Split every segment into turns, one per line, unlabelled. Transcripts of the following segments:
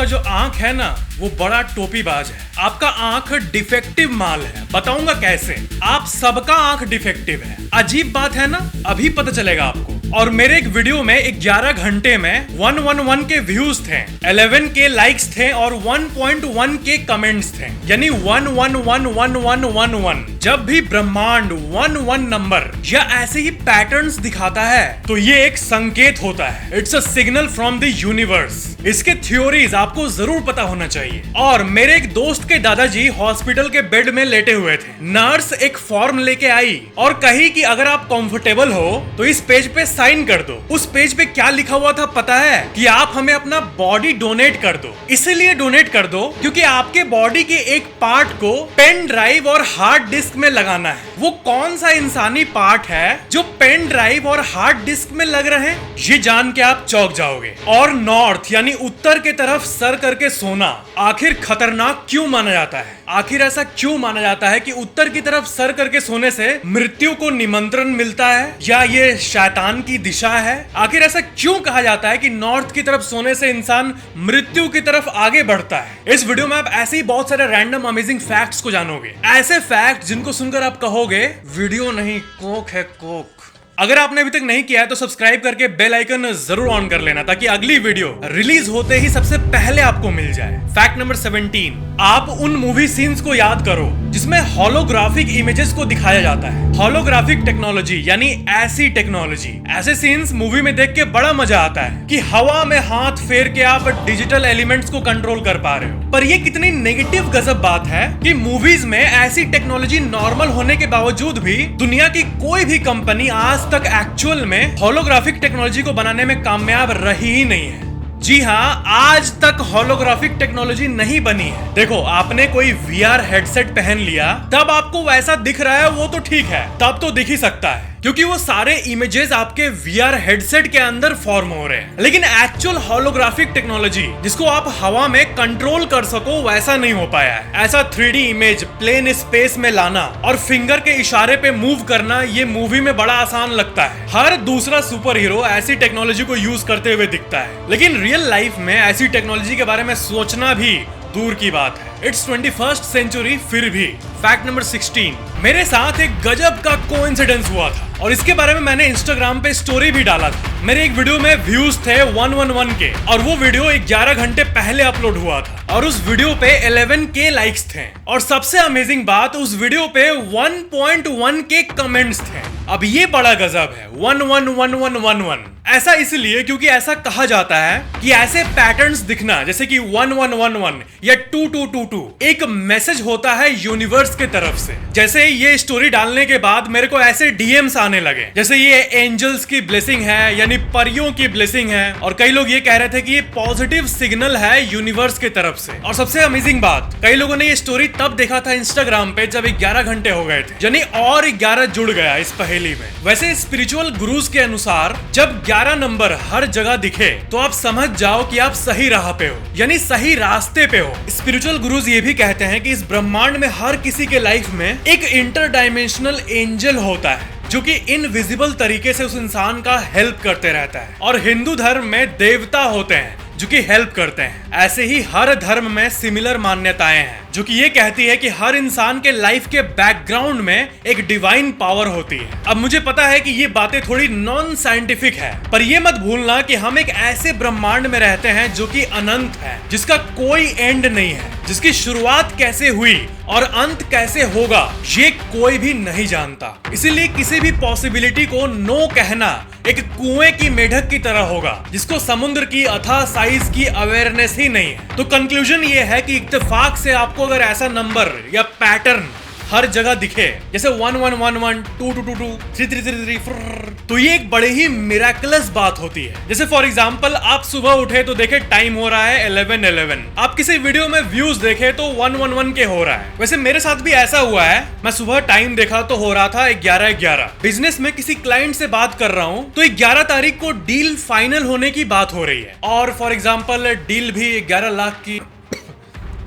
आपका जो आंख है ना वो बड़ा टोपीबाज है। आपका आंख डिफेक्टिव माल है। बताऊंगा कैसे। आप सबका आंख डिफेक्टिव है। अजीब बात है ना, अभी पता चलेगा आपको। और मेरे एक वीडियो में 11 घंटे में 111 के व्यूज थे, 11 के लाइक्स थे और 1.1 के कमेंट्स थे, यानी 1111111। जब भी ब्रह्मांड 11 नंबर या ऐसे ही पैटर्न्स दिखाता है तो ये एक संकेत होता है। It's a signal from the universe. इसके थ्योरीज आपको जरूर पता होना चाहिए। और मेरे एक दोस्त के दादाजी हॉस्पिटल के बेड में लेटे हुए थे। नर्स एक फॉर्म लेके आई और कही कि अगर आप कंफर्टेबल हो तो इस पेज पे साइन कर दो। उस पेज पे क्या लिखा हुआ था पता है? कि आप हमें अपना बॉडी डोनेट कर दो। इसलिए डोनेट कर दो क्योंकि आपके बॉडी के एक पार्ट को पेन ड्राइव और हार्ड डिस्क में लगाना है। वो कौन सा इंसानी पार्ट है जो पेन ड्राइव और हार्ड डिस्क में लग रहे हैं? ये जान के आप चौंक जाओगे। और नॉर्थ यानी उत्तर के तरफ सर करके सोना आखिर खतरनाक क्यों माना जाता है? आखिर ऐसा क्यों माना जाता है कि उत्तर की तरफ सर करके सोने से मृत्यु को निमंत्रण मिलता है या ये शैतान की दिशा है? आखिर ऐसा क्यों कहा जाता है कि नॉर्थ की तरफ सोने से इंसान मृत्यु की तरफ आगे बढ़ता है? इस वीडियो में आप ऐसे ही बहुत सारे रैंडम अमेजिंग फैक्ट्स को जानोगे। ऐसे फैक्ट जिनको सुनकर आप कहोगे वीडियो नहीं कोक है कोक। अगर आपने अभी तक नहीं किया है तो सब्सक्राइब करके बेल आइकन जरूर ऑन कर लेना ताकि अगली वीडियो रिलीज होते ही सबसे पहले आपको मिल जाए। फैक्ट नंबर 17, आप उन मूवी सीन्स को याद करो जिसमें होलोग्राफिक इमेजेस को दिखाया जाता है। होलोग्राफिक टेक्नोलॉजी यानी ऐसी टेक्नोलॉजी, ऐसे सीन्स मूवी में देख के बड़ा मजा आता है कि हवा में हाथ फेर के आप डिजिटल एलिमेंट्स को कंट्रोल कर पा रहे हो। पर ये कितनी नेगेटिव गजब बात है कि मूवीज में ऐसी टेक्नोलॉजी नॉर्मल होने के बावजूद भी दुनिया की कोई भी कंपनी आज तक एक्चुअल में होलोग्राफिक टेक्नोलॉजी को बनाने में कामयाब रही ही नहीं है। जी हाँ, आज तक होलोग्राफिक टेक्नोलॉजी नहीं बनी है। देखो, आपने कोई वीआर हेडसेट पहन लिया तब आपको वैसा दिख रहा है, वो तो ठीक है, तब तो दिख ही सकता है क्योंकि वो सारे इमेजेस आपके वीआर हेडसेट के अंदर फॉर्म हो रहे हैं। लेकिन एक्चुअल होलोग्राफिक टेक्नोलॉजी जिसको आप हवा में कंट्रोल कर सको वैसा नहीं हो पाया है। ऐसा 3D इमेज प्लेन स्पेस में लाना और फिंगर के इशारे पे मूव करना ये मूवी में बड़ा आसान लगता है। हर दूसरा सुपर हीरो ऐसी टेक्नोलॉजी को यूज करते हुए दिखता है, लेकिन रियल लाइफ में ऐसी टेक्नोलॉजी के बारे में सोचना भी दूर की बात है। इट्स 21st सेंचुरी फिर भी। फैक्ट नंबर 16, मेरे साथ एक गजब का कोइंसिडेंस हुआ था और इसके बारे में मैंने इंस्टाग्राम पे स्टोरी भी डाला था। मेरे एक वीडियो में व्यूज थे 111 के और वो वीडियो 11 घंटे पहले अपलोड हुआ था और उस वीडियो पे 11 के लाइक्स थे और सबसे अमेजिंग बात, उस वीडियो पे 1.1 के कमेंट्स थे। अब ये बड़ा गजब है, 11111। ऐसा इसलिए क्योंकि ऐसा कहा जाता है कि ऐसे पैटर्न्स दिखना जैसे कि 1111 या 2222 एक मैसेज होता है यूनिवर्स के तरफ से। जैसे ये स्टोरी डालने के बाद मेरे को ऐसे डीएम्स आने लगे जैसे ये एंजल्स की ब्लेसिंग है यानी परियों की ब्लेसिंग है, और कई लोग ये कह रहे थे कि ये पॉजिटिव सिग्नल है यूनिवर्स के तरफ से। और सबसे अमेजिंग बात, कई लोगों ने ये स्टोरी तब देखा था इंस्टाग्राम पे जब 11 घंटे हो गए थे, यानी और 11 जुड़ गया इस पहेली में। वैसे स्पिरिचुअल गुरुज के अनुसार जब 11 नंबर हर जगह दिखे तो आप समझ जाओ कि आप सही राह पे हो, यानी सही रास्ते पे हो। स्पिरिचुअल गुरुज ये भी कहते हैं कि इस ब्रह्मांड में हर किसी के लाइफ में एक इंटरडायमेंशनल एंजल होता है जो कि इनविजिबल तरीके से उस इंसान का हेल्प करते रहता है। और हिंदू धर्म में देवता होते हैं जो कि हेल्प करते हैं। ऐसे ही हर धर्म में सिमिलर मान्यताएं हैं जो कि ये कहती है कि हर इंसान के लाइफ के बैकग्राउंड में एक डिवाइन पावर होती है। अब मुझे पता है कि ये बातें थोड़ी नॉन साइंटिफिक है, पर ये मत भूलना कि हम एक ऐसे ब्रह्मांड में रहते हैं जो कि अनंत है, जिसका कोई एंड नहीं है, जिसकी शुरुआत कैसे हुई और अंत कैसे होगा ये कोई भी नहीं जानता। इसीलिए किसी भी पॉसिबिलिटी को नो कहना एक कुएं की मेढक की तरह होगा जिसको समुद्र की अथाह साइज की अवेयरनेस ही नहीं है। तो कंक्लूजन ये है कि इत्तेफाक से आपको अगर ऐसा नंबर या पैटर्न हर जगह दिखे जैसे 1111, 2222, 3333, तो ये एक बड़े ही मिराकुलस बात होती है। जैसे फॉर एग्जांपल आप सुबह उठे तो देखे टाइम हो रहा है 11:11, आप किसी वीडियो में व्यूज देखे तो 111 के हो रहा है। वैसे मेरे साथ भी ऐसा हुआ है, मैं सुबह टाइम देखा तो हो रहा था 11:11। बिजनेस में किसी क्लाइंट से बात कर रहा हूँ तो 11 तारीख को डील फाइनल होने की बात हो रही है और फॉर एग्जाम्पल डील भी 11 लाख की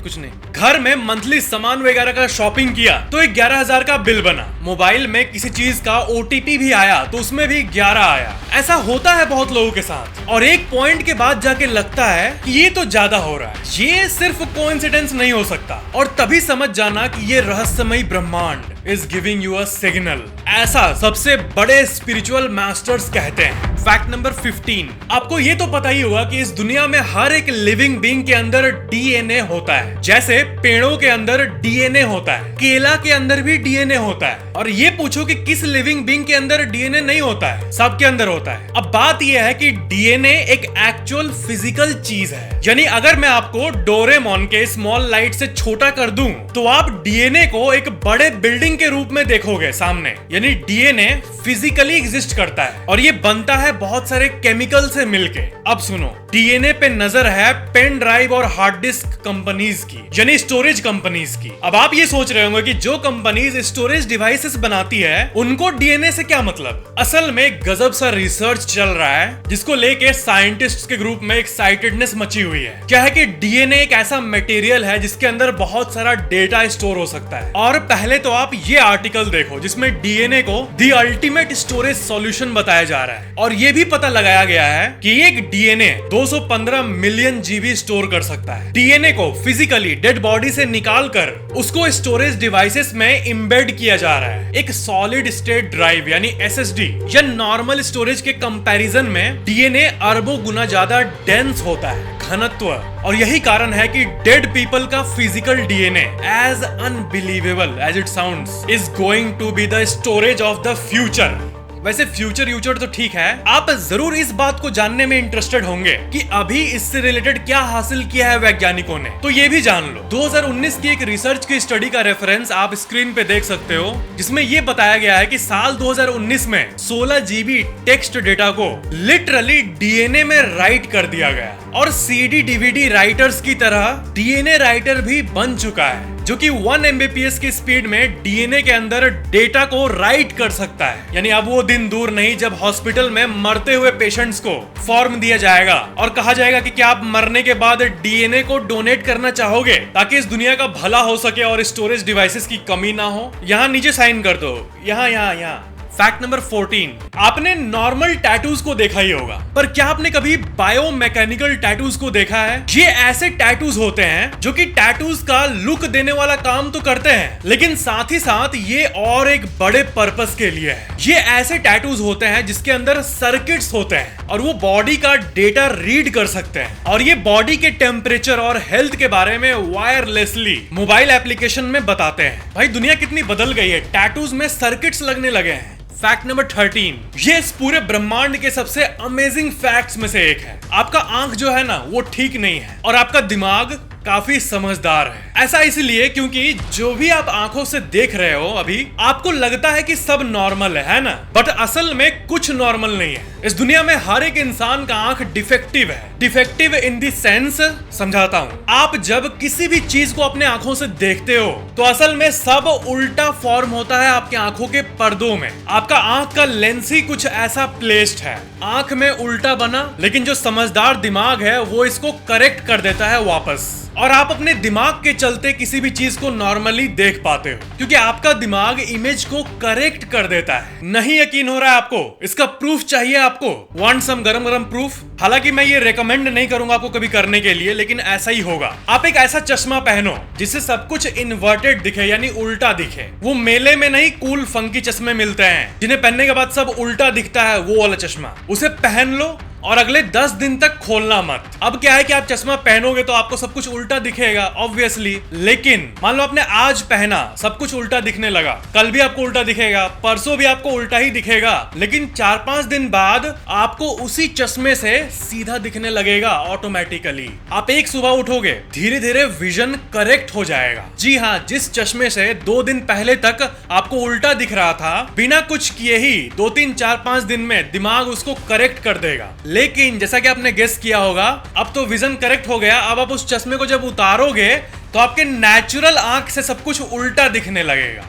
कुछ नहीं। घर में मंथली सामान वगैरह का शॉपिंग किया तो 11,000 का बिल बना। मोबाइल में किसी चीज का OTP भी आया तो उसमें भी 11 आया। ऐसा होता है बहुत लोगों के साथ, और एक पॉइंट के बाद जाके लगता है कि ये तो ज्यादा हो रहा है, ये सिर्फ कोइंसिडेंस नहीं हो सकता, और तभी समझ जाना कि ये रहस्यमयी ब्रह्मांड is giving you a signal. ऐसा सबसे बड़े स्पिरिचुअल मास्टर्स कहते हैं। फैक्ट नंबर 15, आपको ये तो पता ही होगा कि इस दुनिया में हर एक लिविंग बीइंग के अंदर DNA होता है। जैसे पेड़ों के अंदर DNA होता है, केला के अंदर भी DNA होता है। और ये पूछो कि किस लिविंग बीइंग के अंदर DNA नहीं होता है? सबके अंदर होता है। अब बात यह है कि DNA एक एक्चुअल फिजिकल चीज है, यानी अगर मैं आपको डोरेमोन के स्मॉल लाइट से छोटा कर दूं तो आप DNA को एक बड़े बिल्डिंग के रूप में देखोगे सामने, यानी DNA फिजिकली एग्जिस्ट करता है और ये बनता है बहुत सारे केमिकल से मिलके। अब सुनो, DNA पे नजर है पेन ड्राइव और हार्ड डिस्क कंपनीज की, यानी स्टोरेज कंपनीज की। अब आप ये सोच रहे होंगे कि जो कंपनीज स्टोरेज डिवाइसेस बनाती है उनको DNA से क्या मतलब? असल में गजब सा रिसर्च चल रहा है जिसको लेके साइंटिस्ट के ग्रुप में एक्साइटेडनेस मची हुई है। क्या है कि DNA एक ऐसा मटेरियल है जिसके अंदर बहुत सारा डेटा स्टोर हो सकता है। और पहले तो आप ये आर्टिकल देखो जिसमें DNA को द अल्टीमेट स्टोरेज सॉल्यूशन बताया जा रहा है, और ये भी पता लगाया गया है कि एक DNA 215 मिलियन GB स्टोर कर सकता है। DNA को फिजिकली डेड बॉडी से निकाल कर उसको स्टोरेज डिवाइसेस में इम्बेड किया जा रहा है। एक सॉलिड स्टेट ड्राइव यानी SSD या नॉर्मल स्टोरेज के कंपैरिजन में DNA अरबों गुना ज्यादा डेंस होता है, घनत्व। और यही कारण है कि डेड पीपल का physical DNA, as unbelievable as it sounds, is going to be the storage of the future. वैसे फ्यूचर तो ठीक है, आप जरूर इस बात को जानने में इंटरेस्टेड होंगे कि अभी इससे रिलेटेड क्या हासिल किया है वैज्ञानिकों ने, तो ये भी जान लो। 2019 की एक रिसर्च की स्टडी का रेफरेंस आप स्क्रीन पे देख सकते हो, जिसमें ये बताया गया है कि साल 2019 में 16 GB टेक्स्ट डेटा को लिटरली DNA में राइट कर दिया गया, और CD DVD राइटर्स की तरह DNA राइटर भी बन चुका है जो कि 1 Mbps की स्पीड में DNA के अंदर डेटा को राइट कर सकता है। यानी अब वो दिन दूर नहीं जब हॉस्पिटल में मरते हुए पेशेंट्स को फॉर्म दिया जाएगा और कहा जाएगा कि क्या आप मरने के बाद DNA को डोनेट करना चाहोगे ताकि इस दुनिया का भला हो सके और स्टोरेज डिवाइसेस की कमी ना हो। यहाँ नीचे साइन कर दो, यहाँ। फैक्ट नंबर 14, आपने नॉर्मल टैटूज को देखा ही होगा, पर क्या आपने कभी बायोमैकेनिकल टैटूज को देखा है? ये ऐसे टैटूज होते हैं जो कि टैटूज का लुक देने वाला काम तो करते हैं, लेकिन साथ ही साथ ये और एक बड़े पर्पस के लिए है। ये ऐसे टैटूज होते हैं जिसके अंदर सर्किट्स होते हैं और वो बॉडी का डेटा रीड कर सकते हैं, और ये बॉडी के टेम्परेचर और हेल्थ के बारे में वायरलेसली मोबाइल एप्लीकेशन में बताते हैं। भाई दुनिया कितनी बदल गई है, टैटूज में सर्किट्स लगने लगे हैं। फैक्ट नंबर 13, ये इस पूरे ब्रह्मांड के सबसे अमेजिंग फैक्ट्स में से एक है। आपका आंख जो है ना वो ठीक नहीं है और आपका दिमाग काफी समझदार है। ऐसा इसलिए क्योंकि जो भी आप आंखों से देख रहे हो अभी, आपको लगता है कि सब नॉर्मल है ना, बट असल में कुछ नॉर्मल नहीं है। इस दुनिया में हर एक इंसान का आंख डिफेक्टिव है। डिफेक्टिव इन द सेंस, समझाता हूँ। आप जब किसी भी चीज को अपने आंखों से देखते हो तो असल में सब उल्टा फॉर्म होता है आपके आंखों के पर्दों में। आपका आंख का लेंस ही कुछ ऐसा प्लेस्ड है, आंख में उल्टा बना, लेकिन जो समझदार दिमाग है वो इसको करेक्ट कर देता है वापस, और आप अपने दिमाग के चलते किसी भी चीज को नॉर्मली देख पाते हो क्योंकि आपका दिमाग इमेज को करेक्ट कर देता है। नहीं यकीन हो रहा है आपको? इसका प्रूफ चाहिए आपको? वांट सम गरम गरम प्रूफ? हालांकि मैं ये रेकमेंड नहीं करूंगा आपको कभी करने के लिए, लेकिन ऐसा ही होगा। आप एक ऐसा चश्मा पहनो जिससे सब कुछ इन्वर्टेड दिखे, यानी उल्टा दिखे। वो मेले में नहीं कूल फंकी चश्मे मिलते हैं जिन्हें पहनने के बाद सब उल्टा दिखता है, वो वाला चश्मा। उसे पहन लो और अगले 10 दिन तक खोलना मत। अब क्या है कि आप चश्मा पहनोगे तो आपको सब कुछ उल्टा दिखेगा ऑब्वियसली, लेकिन मान लो आपने आज पहना, सब कुछ उल्टा दिखने लगा, कल भी आपको उल्टा दिखेगा, परसों भी आपको उल्टा ही दिखेगा, लेकिन 4-5 दिन बाद आपको उसी चश्मे से सीधा दिखने लगेगा ऑटोमेटिकली। आप एक सुबह उठोगे, धीरे धीरे विजन करेक्ट हो जाएगा। जी हाँ, जिस चश्मे से 2 दिन पहले तक आपको उल्टा दिख रहा था, बिना कुछ किए ही 2-3-4-5 दिन में दिमाग उसको करेक्ट कर देगा। लेकिन जैसा कि आपने गेस किया होगा, अब तो विजन करेक्ट हो गया। अब आप उस चश्मे को जब उतारोगे तो आपके नेचुरल आंख से सब कुछ उल्टा दिखने लगेगा।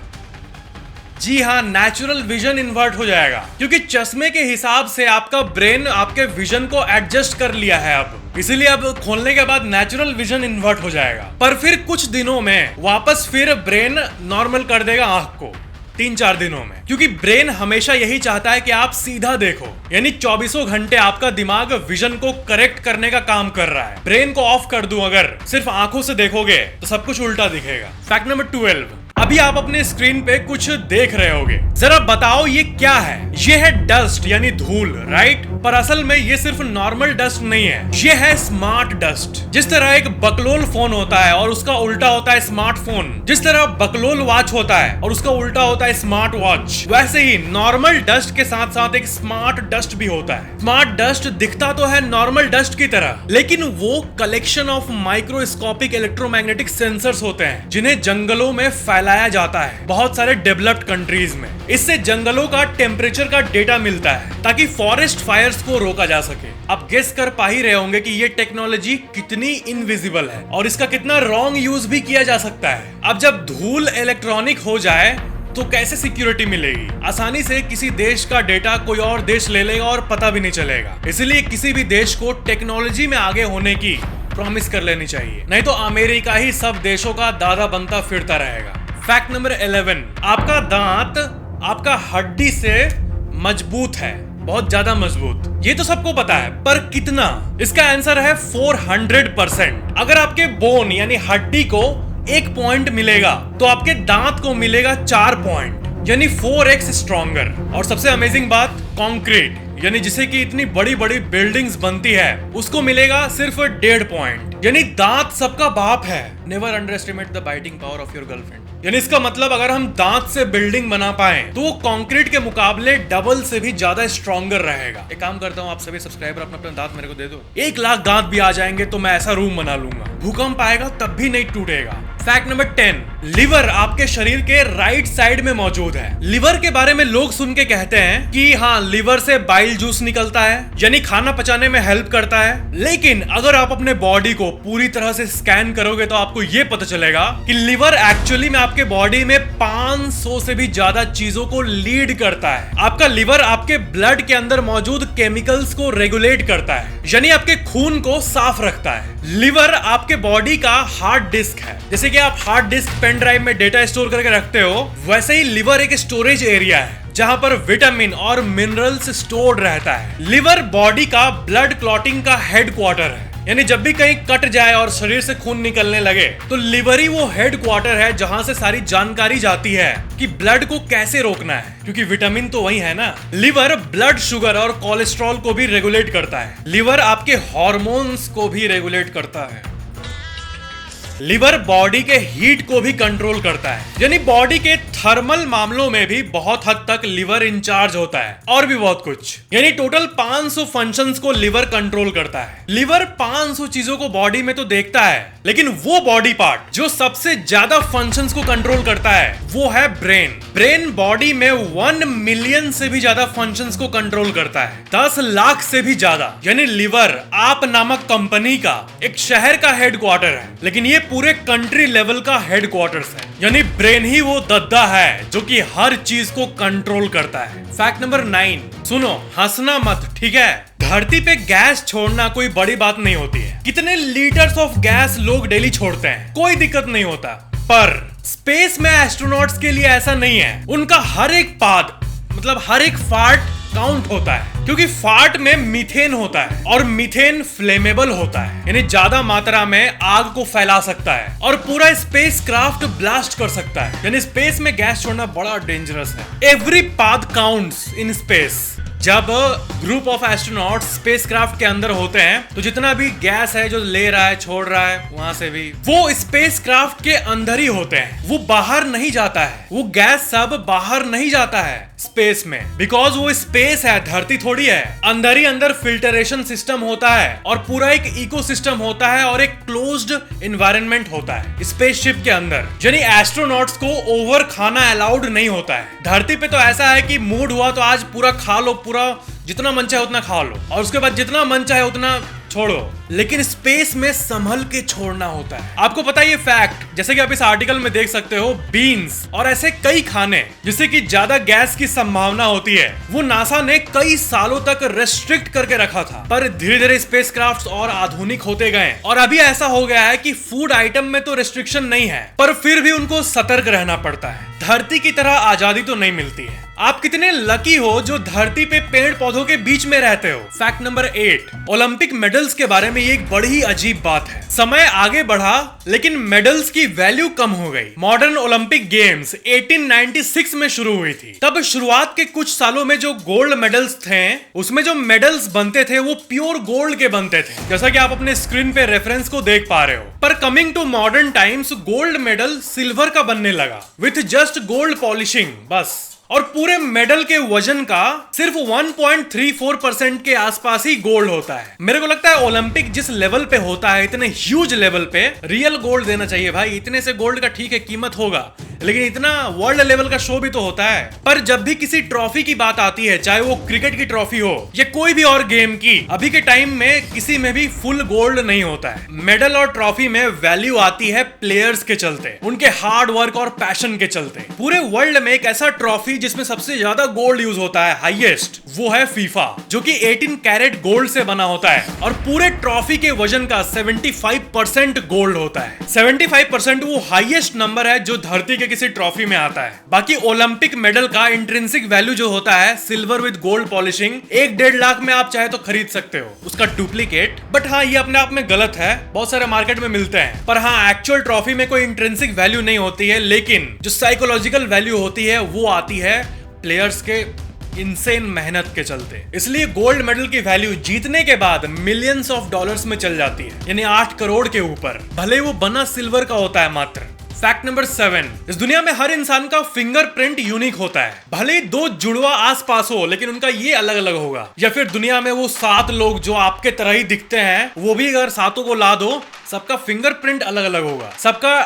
जी हाँ, नेचुरल विजन इन्वर्ट हो जाएगा, क्योंकि चश्मे के हिसाब से आपका ब्रेन आपके विजन को एडजस्ट कर लिया है अब, इसीलिए अब खोलने के बाद नेचुरल विजन इन्वर्ट हो जाएगा। पर फिर कुछ दिनों में वापस फिर ब्रेन नॉर्मल कर देगा आंख को, 3-4 दिनों में, क्योंकि ब्रेन हमेशा यही चाहता है कि आप सीधा देखो, यानी 24 घंटे आपका दिमाग विजन को करेक्ट करने का काम कर रहा है। ब्रेन को ऑफ कर दूं अगर, सिर्फ आंखों से देखोगे तो सब कुछ उल्टा दिखेगा। फैक्ट नंबर 12, अभी आप अपने स्क्रीन पे कुछ देख रहे होगे, जरा बताओ ये क्या है? ये है डस्ट यानी धूल, राइट? पर असल में ये सिर्फ नॉर्मल डस्ट नहीं है, ये है स्मार्ट डस्ट। जिस तरह एक बकलोल फोन होता है और उसका उल्टा होता है स्मार्टफोन, जिस तरह बकलोल वॉच होता है और उसका उल्टा होता है स्मार्ट वॉच, वैसे ही नॉर्मल डस्ट के साथ साथ एक स्मार्ट डस्ट भी होता है। स्मार्ट डस्ट दिखता तो है नॉर्मल डस्ट की तरह, लेकिन वो collection of microscopic electromagnetic sensors होते हैं जिन्हें जंगलों में फैलाया जाता है, बहुत सारे डेवलप्ड कंट्रीज में। इससे जंगलों का टेम्परेचर का डेटा मिलता है ताकि फॉरेस्ट फायर्स को रोका जा सके। आप गेस कर पा ही रहे होंगे कि ये टेक्नोलॉजी कितनी इनविजिबल है और इसका कितना रॉन्ग यूज भी किया जा सकता है। अब जब धूल इलेक्ट्रॉनिक हो जाए तो कैसे सिक्योरिटी मिलेगी? आसानी से किसी देश का डेटा कोई और देश ले लेगा और पता भी नहीं चलेगा। इसलिए किसी भी देश को टेक्नोलॉजी में आगे होने की प्रॉमिस कर लेनी चाहिए, नहीं तो अमेरिका ही सब देशों का दादा बनता फिरता रहेगा। फैक्ट नंबर 11, आपका दांत आपका हड्डी से मजबूत है, बहुत ज्यादा मजबूत। ये तो सबको पता है, पर कितना? इसका आंसर है 400%। अगर आपके बोन यानी हड्डी को 1 पॉइंट मिलेगा तो आपके दांत को मिलेगा 4 पॉइंट, यानी 4x स्ट्रॉन्गर। और सबसे अमेजिंग बात, कंक्रीट यानी जिसे कि इतनी बड़ी बड़ी बिल्डिंग्स बनती है, उसको मिलेगा सिर्फ 1.5 पॉइंट। यानी दांत सबका बाप है। Never under estimate the biting power of your girlfriend. यानी इसका मतलब अगर हम दांत से बिल्डिंग बना पाए तो वो कंक्रीट के मुकाबले डबल से भी ज्यादा स्ट्रॉन्गर रहेगा। एक काम करता हूँ, आप सभी सब्सक्राइबर अपना अपना दांत मेरे को दे दो। 1 लाख दांत भी आ जाएंगे तो मैं ऐसा रूम बना लूंगा, भूकंप आएगा तब भी नहीं टूटेगा। फैक्ट नंबर 10, लिवर आपके शरीर के राइट साइड में मौजूद है। लिवर के बारे में लोग सुन के कहते हैं कि हाँ, लिवर से बाइल जूस निकलता है, यानी खाना पचाने में हेल्प करता है। लेकिन अगर आप अपने बॉडी को पूरी तरह से स्कैन करोगे तो आपको ये पता चलेगा कि लिवर एक्चुअली में आपके बॉडी में 500 से भी ज्यादा चीजों को लीड करता है। आपका लिवर आपके ब्लड के अंदर मौजूद केमिकल्स को रेगुलेट करता है, यानी आपके खून को साफ रखता है। लिवर आपके बॉडी का हार्ड डिस्क है। जैसे कि आप हार्ड डिस्क पेन ड्राइव में डेटा स्टोर करके रखते हो, वैसे ही लिवर एक स्टोरेज एरिया है जहां पर विटामिन और मिनरल्स स्टोर्ड रहता है। लिवर बॉडी का ब्लड क्लॉटिंग का हेडक्वार्टर है, यानी जब भी कहीं कट जाए और शरीर से खून निकलने लगे तो लिवर ही वो हेडक्वार्टर है जहां से सारी जानकारी जाती है कि ब्लड को कैसे रोकना है, क्योंकि विटामिन तो वही है ना। लिवर ब्लड शुगर और कोलेस्ट्रॉल को भी रेगुलेट करता है। लिवर आपके हार्मोन्स को भी रेगुलेट करता है। लिवर बॉडी के हीट को भी कंट्रोल करता है, यानी बॉडी के थर्मल मामलों में भी बहुत हद तक लिवर इंचार्ज होता है, और भी बहुत कुछ। यानी टोटल 500 फंक्शंस को लिवर कंट्रोल करता है। लिवर 500 चीजों को बॉडी में तो देखता है, लेकिन वो बॉडी पार्ट जो सबसे ज्यादा फंक्शंस को कंट्रोल करता है वो है ब्रेन। ब्रेन बॉडी में 1 मिलियन से भी ज्यादा फंक्शंस को कंट्रोल करता है, 10 लाख से भी ज्यादा। यानी लिवर आप नामक कंपनी का एक शहर का हेडक्वार्टर है, लेकिन ये पूरे कंट्री लेवल का हेडक्वार्टर्स है। यानी ब्रेन ही वो दद्दा है जो कि हर चीज को कंट्रोल करता है। फैक्ट नंबर 9, सुनो, हंसना मत, ठीक है? धरती पे गैस छोड़ना कोई बड़ी बात नहीं होती है। कितने लीटर्स ऑफ गैस लोग डेली छोड़ते हैं, कोई दिक्कत नहीं होता। पर स्पेस में एस्ट्रोनॉट्स के लिए ऐसा नहीं है। उनका हर एक पाद, मतलब हर एक फार्ट काउंट होता है, क्योंकि फार्ट में मीथेन होता है और मीथेन फ्लेमेबल होता है, यानी ज्यादा मात्रा में आग को फैला सकता है और पूरा स्पेस क्राफ्ट ब्लास्ट कर सकता है। यानी स्पेस में गैस छोड़ना बड़ा डेंजरस है। Every path counts in space. जब ग्रुप ऑफ एस्ट्रोनॉट्स स्पेसक्राफ्ट के अंदर होते हैं तो जितना भी गैस है जो ले रहा है, छोड़ रहा है, वहां से भी वो स्पेसक्राफ्ट के अंदर ही होते हैं, वो बाहर नहीं जाता है। वो गैस सब बाहर नहीं जाता है स्पेस में, बिकॉज वो स्पेस है, धरती थोड़ी है। अंदर ही अंदर फिल्टरेशन सिस्टम होता है और पूरा एक इकोसिस्टम होता है और एक क्लोज्ड एनवायरनमेंट होता है स्पेसशिप के अंदर। यानी एस्ट्रोनॉट्स को ओवर खाना अलाउड नहीं होता है। धरती पे तो ऐसा है कि मूड हुआ तो आज पूरा खा लो, पूरा पूरा जितना मन चाहे उतना खा लो और उसके बाद जितना मन चाहे उतना छोड़ो, लेकिन स्पेस में संभल के छोड़ना होता है। आपको पता है ये फैक्ट, जैसे कि आप इस आर्टिकल में देख सकते हो, बीन्स और ऐसे कई खाने जिससे कि ज्यादा गैस की संभावना होती है, वो नासा ने कई सालों तक रेस्ट्रिक्ट करके रखा था। पर धीरे धीरे स्पेसक्राफ्ट्स और आधुनिक होते गए और अभी ऐसा हो गया है कि फूड आइटम में तो रेस्ट्रिक्शन नहीं है, पर फिर भी उनको सतर्क रहना पड़ता है। धरती की तरह आजादी तो नहीं मिलती है। आप कितने लकी हो जो धरती पे पेड़ पौधों के बीच में रहते हो। फैक्ट नंबर 8, ओलंपिक मेडल्स के बारे में ये एक बड़ी ही अजीब बात है। समय आगे बढ़ा लेकिन मेडल्स की वैल्यू कम हो गई। मॉडर्न ओलंपिक गेम्स 1896 में शुरू हुई थी। तब शुरुआत के कुछ सालों में जो गोल्ड मेडल्स थे, उसमें जो मेडल्स बनते थे वो प्योर गोल्ड के बनते थे, जैसा कि आप अपने स्क्रीन पे रेफरेंस को देख पा रहे हो। पर coming to modern times, gold medal silver का बनने लगा विथ जस्ट गोल्ड पॉलिशिंग बस। और पूरे मेडल के वजन का सिर्फ 1.34% के आसपास ही गोल्ड होता है। मेरे को लगता है ओलंपिक जिस लेवल पे होता है, इतने ह्यूज लेवल पे रियल गोल्ड देना चाहिए भाई। इतने से गोल्ड का ठीक है कीमत होगा, लेकिन इतना वर्ल्ड लेवल का शो भी तो होता है। पर जब भी किसी ट्रॉफी की बात आती है, चाहे वो क्रिकेट की ट्रॉफी हो या कोई भी और गेम की, अभी के टाइम में किसी में भी फुल गोल्ड नहीं होता है। मेडल और ट्रॉफी में वैल्यू आती है प्लेयर्स के चलते, उनके हार्ड वर्क और पैशन के चलते। पूरे वर्ल्ड में एक ऐसा ट्रॉफी जिसमें सबसे ज्यादा गोल्ड यूज होता है, हाईएस्ट, वो है फीफा, जो कि 18 कैरेट गोल्ड से बना होता है और पूरे ट्रॉफी के वजन का 75% गोल्ड होता है। 75% वो हाईएस्ट नंबर है जो धरती के किसी ट्रॉफी में आता है। बाकी ओलंपिक मेडल का इंट्रिंसिक वैल्यू जो होता है, silver with gold polishing, 1-1.5 lakh में आप चाहे तो खरीद सकते हो उसका डुप्लीकेट। बट हाँ, ये अपने आप में गलत है, बहुत सारे मार्केट में मिलते हैं। पर हाँ, एक्चुअल ट्रॉफी में कोई इंट्रिंसिक वैल्यू नहीं होती है, लेकिन जो साइकोलॉजिकल वैल्यू होती है वो आती है प्लेयर्स के इनसेन मेहनत के चलते। इसलिए गोल्ड मेडल की वैल्यू जीतने के बाद मिलियंस ऑफ डॉलर्स में चल जाती है, यानी 8 करोड़ के ऊपर, भले वो बना सिल्वर का होता है मात्र। फैक्ट नंबर 7, इस दुनिया में हर इंसान का फिंगरप्रिंट यूनिक होता है। भले ही 2 जुड़वा आसपास हो, लेकिन उनका ये अलग अलग होगा। या फिर दुनिया में वो 7 लोग जो आपके तरह ही दिखते हैं, वो भी अगर 7 को ला दो, सबका फिंगरप्रिंट अलग अलग होगा, सबका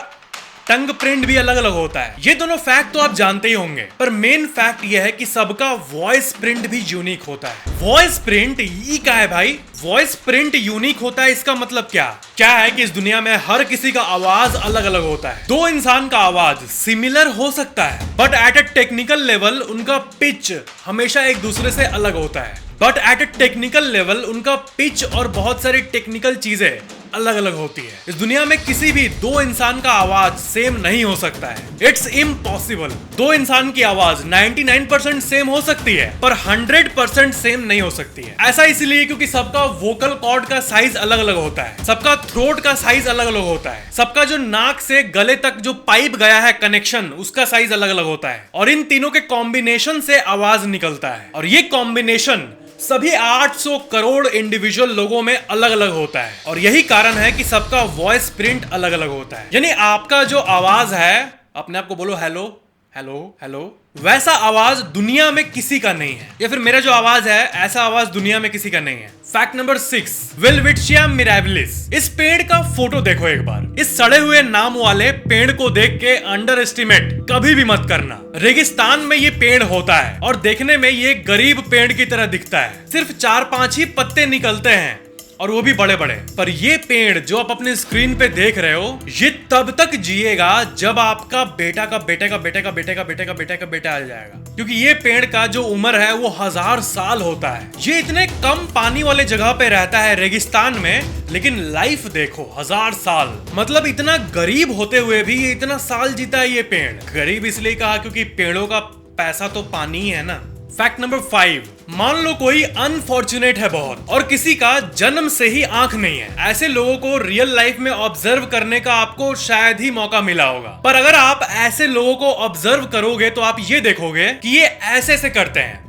टंग प्रिंट भी अलग अलग होता है। ये दोनों फैक्ट तो आप जानते ही होंगे, पर मेन फैक्ट ये है कि सबका वॉइस प्रिंट भी यूनिक होता है। वॉइस प्रिंट ये क्या है भाई? वॉइस प्रिंट यूनिक होता है, इसका मतलब क्या है कि इस दुनिया में हर किसी का आवाज अलग अलग होता है। 2 इंसान का आवाज सिमिलर हो सकता है, but at a technical level उनका पिच हमेशा एक दूसरे से अलग होता है। But at a technical level उनका पिच और बहुत सारी टेक्निकल चीजें अलग अलग होती है। इस दुनिया में किसी भी 2 इंसान का आवाज सेम नहीं हो सकता है, इट्स इम्पॉसिबल। 2 इंसान की आवाज 99% सेम हो सकती है, पर 100% सेम नहीं हो सकती है। ऐसा इसलिए क्योंकि सबका वोकल कॉर्ड का साइज अलग अलग होता है, सबका थ्रोट का साइज अलग अलग होता है, सबका जो नाक से गले तक जो पाइप गया है कनेक्शन, उसका साइज अलग अलग होता है, और इन तीनों के कॉम्बिनेशन से आवाज निकलता है। और ये कॉम्बिनेशन सभी 800 करोड़ इंडिविजुअल लोगों में अलग अलग होता है, और यही कारण है कि सबका वॉइस प्रिंट अलग अलग होता है। यानी आपका जो आवाज है, अपने आप को बोलो हेलो हेलो हेलो, वैसा आवाज दुनिया में किसी का नहीं है। या फिर मेरा जो आवाज है, ऐसा आवाज दुनिया में किसी का नहीं है। Fact number 6, Welwitschia mirabilis. इस पेड़ का फोटो देखो एक बार। इस सड़े हुए नाम वाले पेड़ को देख के अंडर एस्टिमेट कभी भी मत करना। रेगिस्तान में ये पेड़ होता है और देखने में ये गरीब पेड़ की तरह दिखता है। सिर्फ 4-5 ही पत्ते निकलते हैं, और वो भी बड़े बड़े। पर ये पेड़ जो आप अपने स्क्रीन पे देख रहे हो, ये तब तक जिएगा जब आपका बेटा का बेटे का बेटे का बेटे का बेटे का बेटे का बेटा आ जाएगा, क्योंकि ये पेड़ का जो उम्र है वो 1000 साल होता है। ये इतने कम पानी वाले जगह पे रहता है रेगिस्तान में, लेकिन लाइफ देखो 1000 साल। मतलब इतना गरीब होते हुए भी ये इतना साल जीता है ये पेड़। गरीब इसलिए कहा क्योंकि पेड़ों का पैसा तो पानी ही है ना। फैक्ट नंबर 5, मान लो कोई अनफॉर्चुनेट है बहुत और किसी का जन्म से ही आंख नहीं है। ऐसे लोगों को रियल लाइफ में ऑब्जर्व करने का आपको शायद ही मौका मिला होगा। पर अगर आप ऐसे लोगों को ऑब्जर्व करोगे तो आप ये देखोगे कि ये ऐसे से करते हैं,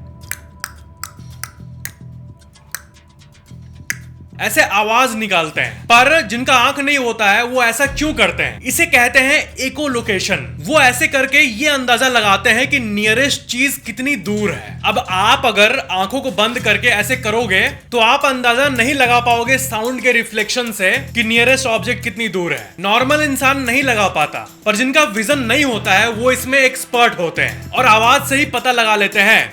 ऐसे आवाज निकालते हैं। पर जिनका आंख नहीं होता है वो ऐसा क्यों करते हैं? इसे कहते हैं इकोलोकेशन। वो ऐसे करके ये अंदाजा लगाते हैं कि नियरेस्ट चीज कितनी दूर है। अब आप अगर आंखों को बंद करके ऐसे करोगे तो आप अंदाजा नहीं लगा पाओगे साउंड के रिफ्लेक्शन से कि नियरेस्ट ऑब्जेक्ट कितनी दूर है। नॉर्मल इंसान नहीं लगा पाता, पर जिनका विजन नहीं होता है वो इसमें एक्सपर्ट होते हैं और आवाज से ही पता लगा लेते हैं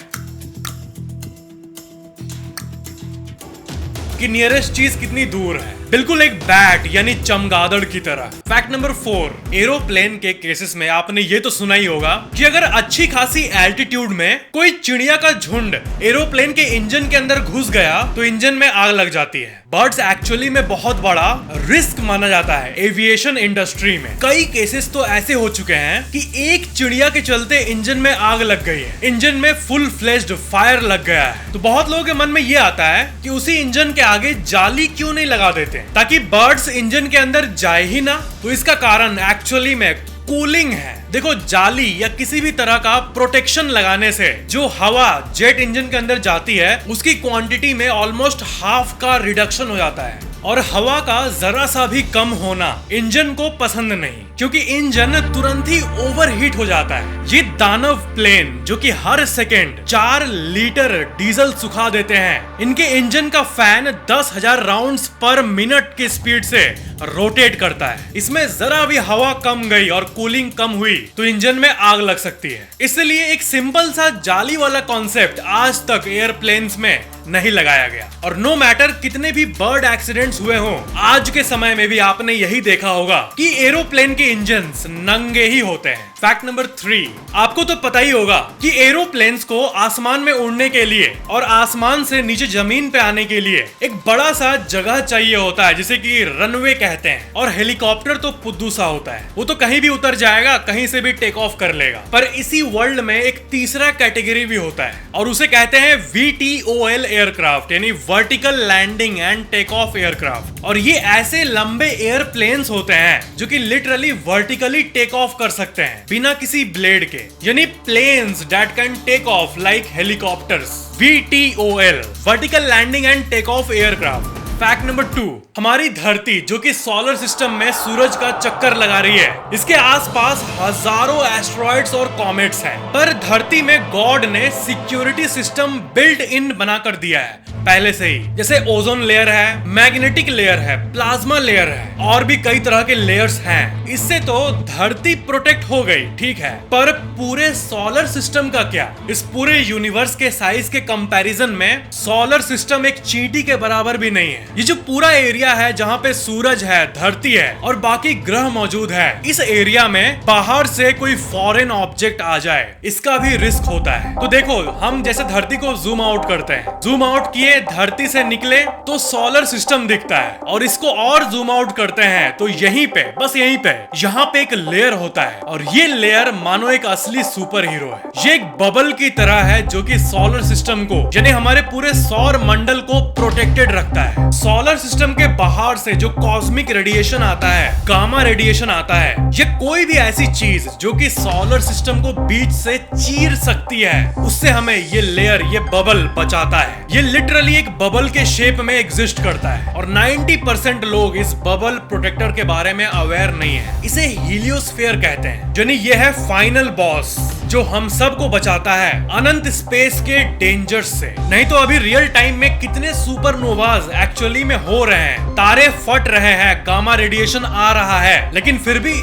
कि नियरेस्ट चीज कितनी दूर है, बिल्कुल एक बैट यानी चमगादड़ की तरह। फैक्ट नंबर 4, एरोप्लेन के केसेस में आपने ये तो सुना ही होगा कि अगर अच्छी खासी एल्टीट्यूड में कोई चिड़िया का झुंड एरोप्लेन के इंजन के अंदर घुस गया तो इंजन में आग लग जाती है। बर्ड्स एक्चुअली में बहुत बड़ा रिस्क माना जाता है एविएशन इंडस्ट्री में। कई केसेस तो ऐसे हो चुके हैं कि एक चिड़िया के चलते इंजन में आग लग गई है, इंजन में फुल फ्लेज्ड फायर लग गया है। तो बहुत लोगों के मन में ये आता है कि उसी इंजन के आगे जाली क्यों नहीं लगा देते ताकि बर्ड्स इंजन के अंदर जाए ही ना। तो इसका कारण एक्चुअली में कूलिंग है। देखो, जाली या किसी भी तरह का प्रोटेक्शन लगाने से जो हवा जेट इंजन के अंदर जाती है उसकी क्वांटिटी में ऑलमोस्ट हाफ का रिडक्शन हो जाता है। और हवा का जरा सा भी कम होना इंजन को पसंद नहीं, क्योंकि इंजन तुरंत ही ओवरहीट हो जाता है। ये दानव प्लेन जो कि हर सेकेंड 4 लीटर डीजल सुखा देते हैं, इनके इंजन का फैन 10,000 राउंड्स पर मिनट की स्पीड से रोटेट करता है। इसमें जरा भी हवा कम गई और कूलिंग कम हुई तो इंजन में आग लग सकती है। इसलिए एक सिंपल सा जाली वाला कॉन्सेप्ट आज तक एयरप्लेन्स में नहीं लगाया गया। और नो मैटर कितने भी बर्ड एक्सीडेंट्स हुए हों, आज के समय में भी आपने यही देखा होगा कि एरोप्लेन के इंजन्स नंगे ही होते हैं। फैक्ट नंबर 3, आपको तो पता ही होगा कि एरोप्लेन्स को आसमान में उड़ने के लिए और आसमान से नीचे जमीन पे आने के लिए एक बड़ा सा जगह चाहिए होता है, जिसे कि रनवे कहते हैं। और हेलीकॉप्टर तो फुद्दू सा होता है, वो तो कहीं भी उतर जाएगा, कहीं से भी टेक ऑफ कर लेगा। पर इसी वर्ल्ड में एक तीसरा कैटेगरी भी होता है और उसे कहते हैं VTOL एयरक्राफ्ट, यानी vertical landing and take off aircraft. और ये ऐसे लंबे एयरप्लेन्स होते हैं जो कि लिटरली वर्टिकली टेक ऑफ कर सकते हैं बिना किसी ब्लेड के, यानी planes that can take off like helicopters. VTOL, vertical landing and take off aircraft. Fact number 2, हमारी धरती जो कि सोलर सिस्टम में सूरज का चक्कर लगा रही है, इसके आसपास हजारों एस्ट्रॉइड्स और कॉमेट्स हैं। पर धरती में गॉड ने सिक्योरिटी सिस्टम बिल्ट इन बना कर दिया है पहले से ही, जैसे ओजोन लेयर है, मैग्नेटिक लेयर है, प्लाज्मा लेयर है और भी कई तरह के लेयर्स हैं। इससे तो धरती प्रोटेक्ट हो गई, ठीक है, पर पूरे सोलर सिस्टम का क्या? इस पूरे यूनिवर्स के साइज के कंपैरिजन में सोलर सिस्टम एक चींटी के बराबर भी नहीं है। ये जो पूरा एरिया है जहाँ पे सूरज है, धरती है और बाकी ग्रह मौजूद है, इस एरिया में बाहर से कोई फॉरेन ऑब्जेक्ट आ जाए इसका भी रिस्क होता है। तो देखो, हम जैसे धरती को जूम आउट करते हैं, जूम आउट किए, धरती से निकले तो सोलर सिस्टम दिखता है, और इसको और जूम आउट करते हैं तो यहीं पे, बस यहीं पे, यहाँ पे एक लेयर होता है और ये लेयर मानो एक असली सुपर हीरो है। ये एक बबल की तरह है जो कि सोलर सिस्टम को, यानी हमारे पूरे सौर मंडल को प्रोटेक्टेड रखता है। सोलर सिस्टम के बाहर से जो कॉस्मिक रेडिएशन आता है, गामा रेडिएशन आता है, ये कोई भी ऐसी चीज जो कि सोलर सिस्टम को बीच से चीर सकती है, उससे हमें ये लेयर, ये बबल बचाता है। ये लिटरली एक बबल के शेप में एग्जिस्ट करता है और 90% लोग इस बबल प्रोटेक्टर के बारे में अवेयर नहीं है। इसे हीलियोस्फीयर कहते हैं, यानी ये है फाइनल बॉस जो हम सबको बचाता है अनंत स्पेस के डेंजर्स से। नहीं तो अभी रियल टाइम में कितने सुपरनोवाज एक्चुअली में हो रहे हैं, तारे फट रहे हैं, गामा रेडिएशन आ रहा है, लेकिन फिर भी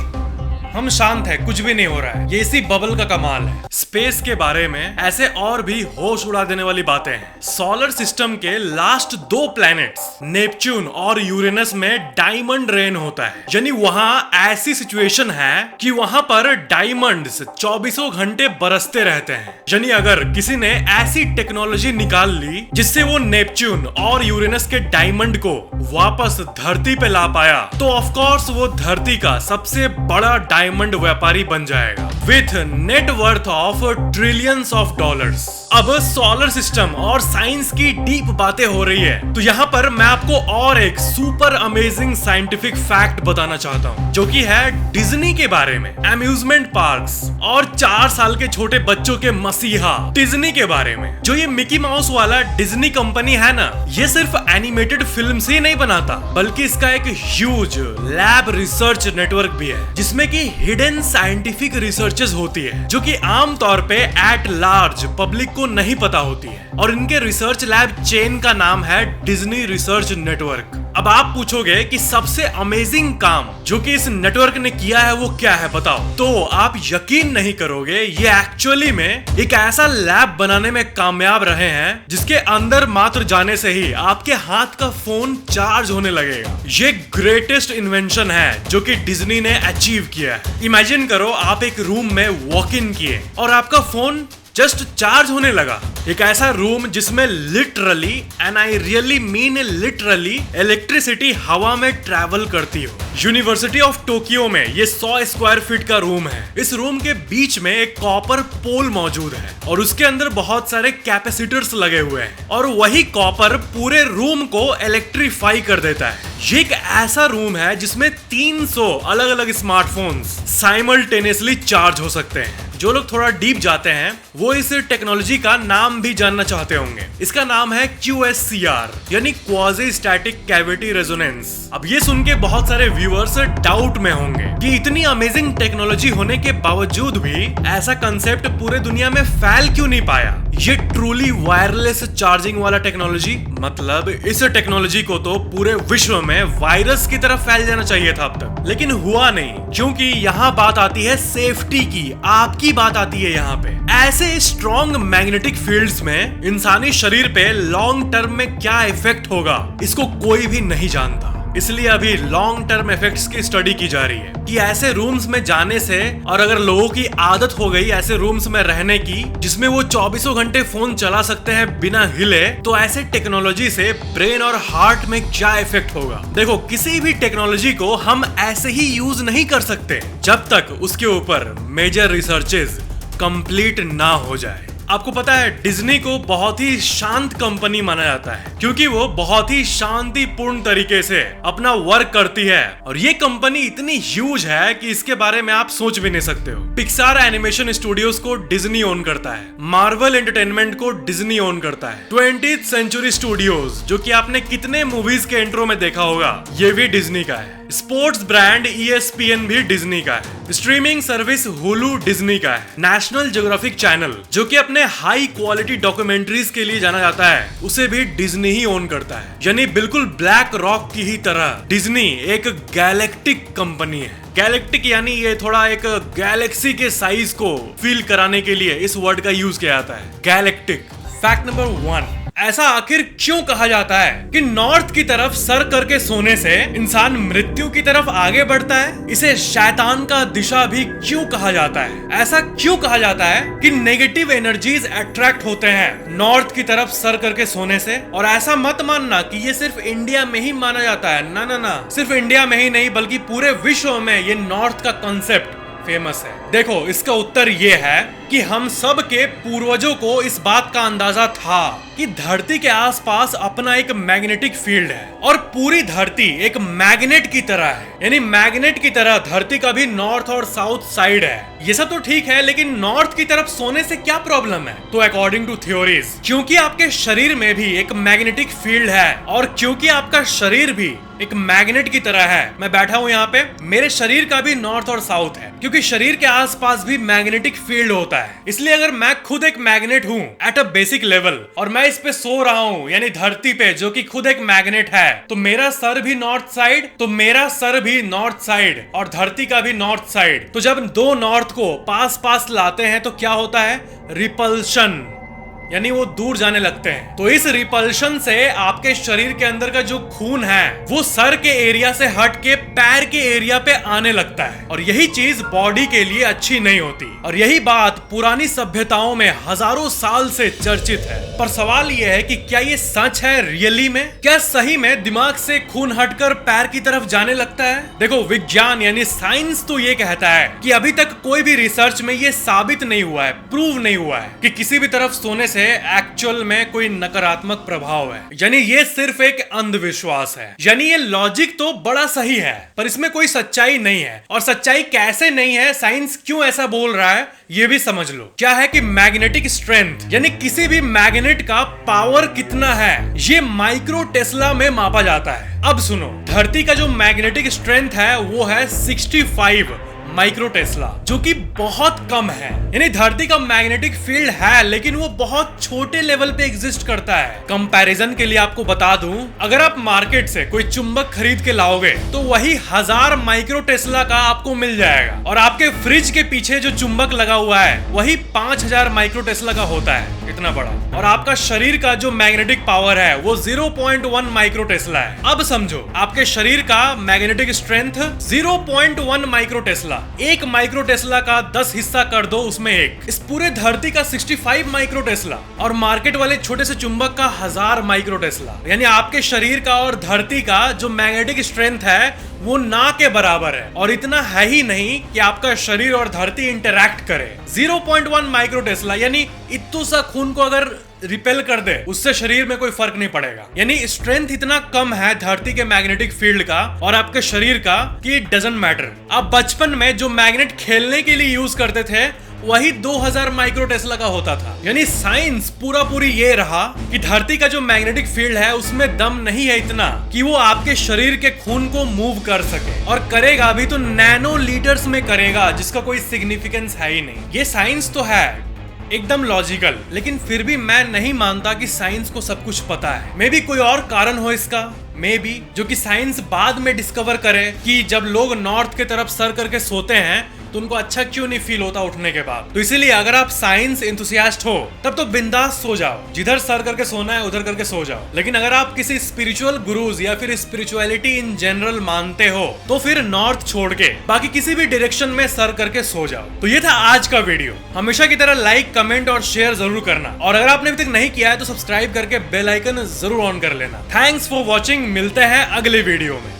हम शांत है, कुछ भी नहीं हो रहा है। ये इसी बबल का कमाल है। स्पेस के बारे में ऐसे और भी होश उड़ा देने वाली बातें हैं। सोलर सिस्टम के लास्ट 2 प्लैनेट्स नेपच्यून और यूरेनस में डायमंड रेन होता है, यानी वहां ऐसी सिचुएशन है कि वहां पर डायमंड्स 24 घंटे बरसते रहते हैं। यानी अगर किसी ने ऐसी टेक्नोलॉजी निकाल ली जिससे वो नेपच्यून और यूरेनस के डायमंड को वापस धरती पे ला पाया, तो ऑफ कोर्स वो धरती का सबसे बड़ा डायमंड व्यापारी बन जाएगा with net worth of trillions of dollars. अब सोलर सिस्टम और साइंस की डीप बातें हो रही है, तो यहाँ पर मैं आपको और एक सुपर अमेजिंग साइंटिफिक फैक्ट बताना चाहता हूँ, जो कि है डिज्नी के बारे में, अम्यूजमेंट पार्क्स और 4 साल के छोटे बच्चों के मसीहा डिज्नी के बारे में। जो ये मिकी माउस वाला डिज्नी कंपनी है ना, ये सिर्फ एनिमेटेड फिल्म्स ही नहीं बनाता, बल्कि इसका एक ह्यूज लैब रिसर्च नेटवर्क भी है, जिसमें की हिडन साइंटिफिक रिसर्चेस होती है, जो कि आमतौर पे एट लार्ज पब्लिक को नहीं पता होती है। और इनके रिसर्च लैब चेन का नाम है डिज्नी रिसर्च नेटवर्क। अब आप पूछोगे कि सबसे अमेजिंग काम जो कि इस नेटवर्क ने किया है वो क्या है बताओ, तो आप यकीन नहीं करोगे, ये एक्चुअली में एक ऐसा लैब बनाने में कामयाब रहे हैं जिसके अंदर मात्र जाने से ही आपके हाथ का फोन चार्ज होने लगेगा। ये ग्रेटेस्ट इन्वेंशन है जो कि डिज्नी ने अचीव किया है। इमेजिन करो आप एक रूम में वॉक इन किए और आपका फोन जस्ट चार्ज होने लगा। एक ऐसा रूम जिसमें literally, and I really mean literally, electricity हवा में ट्रैवल करती हो। यूनिवर्सिटी ऑफ टोक्यो में ये 100 स्क्वायर फीट का रूम है। इस रूम के बीच में एक कॉपर पोल मौजूद है और उसके अंदर बहुत सारे कैपेसिटर्स लगे हुए हैं और वही कॉपर पूरे रूम को इलेक्ट्रीफाई कर देता है। ये एक ऐसा रूम है जिसमें 300 अलग अलग स्मार्टफोन्स साइमल्टेनियसली चार्ज हो सकते हैं। जो लोग थोड़ा डीप जाते हैं वो इस टेक्नोलॉजी का नाम भी जानना चाहते होंगे। इसका नाम है QSCR यानी क्वाजी स्टैटिक कैविटी रेजोनेंस। अब ये सुन के बहुत सारे व्यूअर्स डाउट में होंगे कि इतनी अमेजिंग टेक्नोलॉजी होने के बावजूद भी ऐसा कंसेप्ट पूरे दुनिया में फैल क्यों नहीं पाया। ये ट्रूली वायरलेस चार्जिंग वाला टेक्नोलॉजी, मतलब इस टेक्नोलॉजी को तो पूरे विश्व में वायरस की तरफ फैल जाना चाहिए था अब तक, लेकिन हुआ नहीं, क्योंकि यहाँ बात आती है सेफ्टी की, आपकी बात आती है यहाँ पे। ऐसे स्ट्रॉन्ग मैग्नेटिक फील्ड्स में इंसानी शरीर पे लॉन्ग टर्म में क्या इफेक्ट होगा इसको कोई भी नहीं जानता। इसलिए अभी लॉन्ग टर्म इफेक्ट्स की स्टडी की जा रही है कि ऐसे रूम्स में जाने से, और अगर लोगों की आदत हो गई ऐसे रूम्स में रहने की जिसमें वो 24 घंटे फोन चला सकते हैं बिना हिले, तो ऐसे टेक्नोलॉजी से ब्रेन और हार्ट में क्या इफेक्ट होगा। देखो, किसी भी टेक्नोलॉजी को हम ऐसे ही यूज नहीं कर सकते जब तक उसके ऊपर मेजर रिसर्चेस कंप्लीट ना हो जाए। आपको पता है डिज्नी को बहुत ही शांत कंपनी माना जाता है क्योंकि वो बहुत ही शांतिपूर्ण तरीके से अपना वर्क करती है, और ये कंपनी इतनी ह्यूज है कि इसके बारे में आप सोच भी नहीं सकते हो। पिक्सार एनिमेशन स्टूडियोज को डिज्नी ओन करता है, मार्वल एंटरटेनमेंट को डिज्नी ओन करता है, 20th सेंचुरी स्टूडियोज जो कि आपने कितने मूवीज के इंट्रो में देखा होगा ये भी डिज्नी का है। स्पोर्ट्स ब्रांड ESPN भी डिज्नी का है। स्ट्रीमिंग सर्विस हुलू डिज्नी का है। नेशनल ज्योग्राफिक चैनल जो कि अपने हाई क्वालिटी डॉक्यूमेंट्रीज के लिए जाना जाता है उसे भी डिज्नी ही ओन करता है। यानी बिल्कुल ब्लैक रॉक की ही तरह डिज्नी एक गैलेक्टिक कंपनी है। गैलेक्टिक यानी ये थोड़ा एक गैलेक्सी के साइज को फील कराने के लिए इस वर्ड का यूज किया जाता है, गैलेक्टिक। फैक्ट नंबर 1, ऐसा आखिर क्यों कहा जाता है कि नॉर्थ की तरफ सर करके सोने से इंसान मृत्यु की तरफ आगे बढ़ता है? इसे शैतान का दिशा भी क्यों कहा जाता है? ऐसा क्यों कहा जाता है कि नेगेटिव एनर्जीज अट्रैक्ट होते हैं नॉर्थ की तरफ सर करके सोने से? और ऐसा मत मानना कि ये सिर्फ इंडिया में ही माना जाता है, ना ना ना, सिर्फ इंडिया में ही नहीं बल्कि पूरे विश्व में ये नॉर्थ का कॉन्सेप्ट फेमस है। देखो, इसका उत्तर ये है कि हम सब के पूर्वजों को इस बात का अंदाजा था कि धरती के आसपास अपना एक मैग्नेटिक फील्ड है और पूरी धरती एक मैग्नेट की तरह है। यानी मैग्नेट की तरह धरती का भी नॉर्थ और साउथ साइड है। ये सब तो ठीक है, लेकिन नॉर्थ की तरफ सोने से क्या प्रॉब्लम है? तो अकॉर्डिंग टू थ्योरीज, क्योंकि आपके शरीर में भी एक मैग्नेटिक फील्ड है और क्योंकि आपका शरीर भी एक मैग्नेट की तरह है, मैं बैठा हूँ यहाँ पे, मेरे शरीर का भी नॉर्थ और साउथ है, क्योंकि शरीर के आसपास भी मैग्नेटिक फील्ड होता है। इसलिए अगर मैं खुद एक मैग्नेट हूँ एट अ बेसिक लेवल और मैं इस पे सो रहा हूँ यानी धरती पे जो कि खुद एक मैग्नेट है, तो मेरा सर भी नॉर्थ साइड, तो मेरा सर भी नॉर्थ साइड और धरती का भी नॉर्थ साइड। तो जब दो नॉर्थ को पास पास लाते हैं तो क्या होता है? रिपल्शन, यानी वो दूर जाने लगते हैं। तो इस रिपल्शन से आपके शरीर के अंदर का जो खून है वो सर के एरिया से हट के पैर के एरिया पे आने लगता है, और यही चीज बॉडी के लिए अच्छी नहीं होती। और यही बात पुरानी सभ्यताओं में हजारों साल से चर्चित है। पर सवाल ये है कि क्या ये सच है रियली में? क्या सही में दिमाग से खून हटकर पैर की तरफ जाने लगता है? देखो, विज्ञान यानी साइंस तो ये कहता है कि अभी तक कोई भी रिसर्च में ये साबित नहीं हुआ है, प्रूव नहीं हुआ है कि किसी भी तरफ सोने से एक्चुअल में कोई नकारात्मक प्रभाव है। यानी ये सिर्फ एक अंधविश्वास है। यानी ये लॉजिक तो बड़ा सही है पर इसमें कोई सच्चाई नहीं है। और सच्चाई कैसे नहीं है, साइंस क्यों ऐसा बोल रहा है, ये भी समझ लो। क्या है कि मैग्नेटिक स्ट्रेंथ यानी किसी भी मैग्नेट का पावर कितना है ये माइक्रो टेस्ला में मापा जाता है। अब सुनो, धरती का जो मैग्नेटिक स्ट्रेंथ है वो है 65 माइक्रो टेस्ला, जो कि बहुत कम है। यानी धरती का मैग्नेटिक फील्ड है लेकिन वो बहुत छोटे लेवल पे एग्जिस्ट करता है। कंपैरिजन के लिए आपको बता दूं, अगर आप मार्केट से कोई चुंबक खरीद के लाओगे तो वही 1000 माइक्रो टेस्ला का आपको मिल जाएगा, और आपके फ्रिज के पीछे जो चुंबक लगा हुआ है वही 5000 माइक्रो टेस्ला का होता है, इतना बड़ा। और आपका शरीर का जो मैग्नेटिक पावर है वो 0.1 माइक्रो टेस्ला है। अब समझो, आपके शरीर का मैग्नेटिक स्ट्रेंथ 0.1 माइक्रो टेस्ला। एक माइक्रो टेस्ला का 10 हिस्सा कर दो उसमें एक, इस पूरे धरती का 65 माइक्रो टेस्ला, और मार्केट वाले छोटे से चुंबक का 1000 माइक्रो टेस्ला। यानी आपके शरीर का और धरती का जो मैग्नेटिक स्ट्रेंथ है वो ना के बराबर है। और इतना है ही नहीं कि आपका शरीर और धरती इंटरैक्ट करे। 0.1 माइक्रो टेस्ला यानी इतना सा खून को अगर रिपेल कर दे, उससे शरीर में कोई फर्क नहीं पड़ेगा। यानी स्ट्रेंथ इतना कम है धरती के मैग्नेटिक फील्ड का और आपके शरीर का कि इट डजंट मैटर। आप बचपन में जो मैग्नेट खेलने के लिए यूज करते थे वही 2000 माइक्रो टेस्ला का होता था। यानी साइंस पूरी ये रहा कि धरती का जो मैग्नेटिक फील्ड है उसमें दम नहीं है इतना कि वो आपके शरीर के खून को मूव कर सके, और करेगा भी तो नैनो लीटर्स में करेगा, जिसका कोई सिग्निफिकेंस है ही नहीं। ये साइंस तो है एकदम लॉजिकल, लेकिन फिर भी मैं नहीं मानता कि साइंस को सब कुछ पता है। मे बी कोई और कारण हो इसका, मे बी जो कि साइंस बाद में डिस्कवर करे कि जब लोग नॉर्थ के तरफ सर करके सोते हैं तो उनको अच्छा क्यों नहीं फील होता उठने के बाद। तो इसीलिए अगर आप साइंस एंथुसियास्ट हो तब तो बिंदास सो जाओ, जिधर सर करके सोना है उधर करके सो जाओ। लेकिन अगर आप किसी स्पिरिचुअल गुरुज या फिर स्पिरिचुअलिटी इन जनरल मानते हो तो फिर नॉर्थ छोड़ के बाकी किसी भी डायरेक्शन में सर करके सो जाओ। तो ये था आज का वीडियो। हमेशा की तरह लाइक, कमेंट और शेयर जरूर करना, और अगर आपने अभी तक नहीं किया है तो सब्सक्राइब करके बेल आइकन जरूर ऑन कर लेना। थैंक्स फॉर वॉचिंग, मिलते हैं अगले वीडियो में।